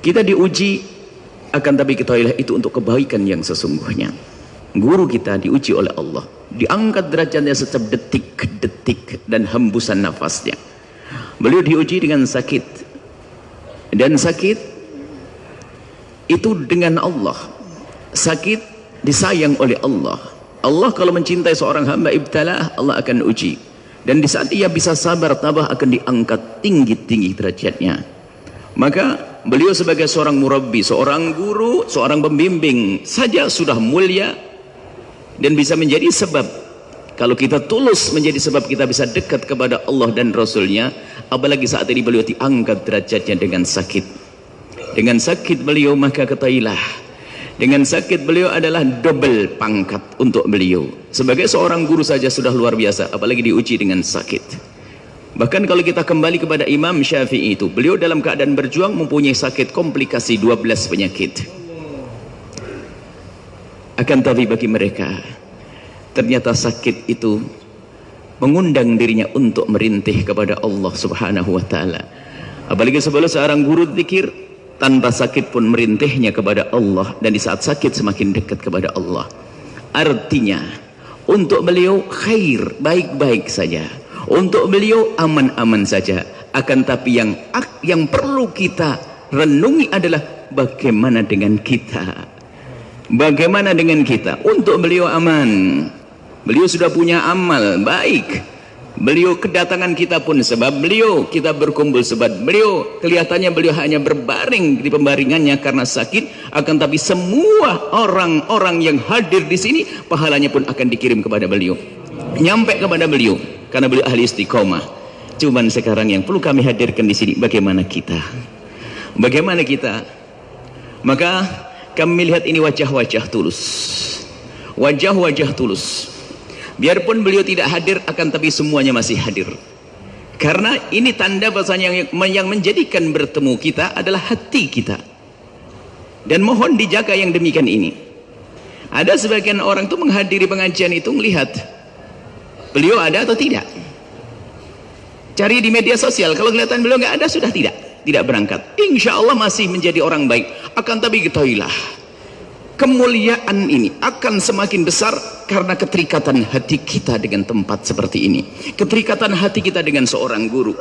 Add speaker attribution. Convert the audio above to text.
Speaker 1: Kita diuji, akan tapi ketahuilah itu untuk kebaikan yang sesungguhnya. Guru kita diuji oleh Allah, diangkat derajatnya setiap detik-detik dan hembusan nafasnya. Beliau diuji dengan sakit, dan sakit itu dengan Allah. Sakit disayang oleh Allah. Allah kalau mencintai seorang hamba ibtalah, Allah akan uji. Dan di saat ia bisa sabar tabah akan diangkat tinggi-tinggi derajatnya. Maka beliau sebagai seorang murabbi, seorang guru, seorang pembimbing saja sudah mulia dan bisa menjadi sebab. Kalau kita tulus menjadi sebab kita bisa dekat kepada Allah dan Rasulnya, apalagi saat ini beliau diangkat derajatnya dengan sakit. Dengan sakit beliau, maka ketahuilah, dengan sakit beliau adalah double pangkat untuk beliau. Sebagai seorang guru saja sudah luar biasa, apalagi diuji dengan sakit. Bahkan kalau kita kembali kepada Imam Syafi'i itu, beliau dalam keadaan berjuang mempunyai sakit komplikasi 12 penyakit. Akan tapi bagi mereka, ternyata sakit itu mengundang dirinya untuk merintih kepada Allah Subhanahu wa ta'ala. Apalagi sebelum seorang guru zikir, tanpa sakit pun merintihnya kepada Allah, dan di saat sakit semakin dekat kepada Allah. Artinya untuk beliau khair, baik-baik saja, untuk beliau aman-aman saja. Akan tapi yang perlu kita renungi adalah bagaimana dengan kita. Bagaimana dengan kita? Untuk beliau aman, beliau sudah punya amal baik. Beliau kedatangan kita pun sebab beliau, kita berkumpul sebab beliau. Kelihatannya beliau hanya berbaring di pembaringannya karena sakit, akan tapi semua orang-orang yang hadir di sini pahalanya pun akan dikirim kepada beliau, nyampe kepada beliau, karena beliau ahli istiqomah. Cuman sekarang yang perlu kami hadirkan di sini, bagaimana kita? Bagaimana kita? Maka kami melihat ini wajah-wajah tulus, wajah-wajah tulus. Biarpun beliau tidak hadir, akan tapi semuanya masih hadir. Karena ini tanda bahasanya yang menjadikan bertemu kita adalah hati kita. Dan mohon dijaga yang demikian ini. Ada sebagian orang itu menghadiri pengajian itu melihat beliau ada atau tidak. Cari di media sosial, kalau kelihatan beliau nggak ada, sudah tidak berangkat. Insya Allah masih menjadi orang baik. Akan tapi ketahuilah, kemuliaan ini akan semakin besar karena keterikatan hati kita dengan tempat seperti ini, keterikatan hati kita dengan seorang guru.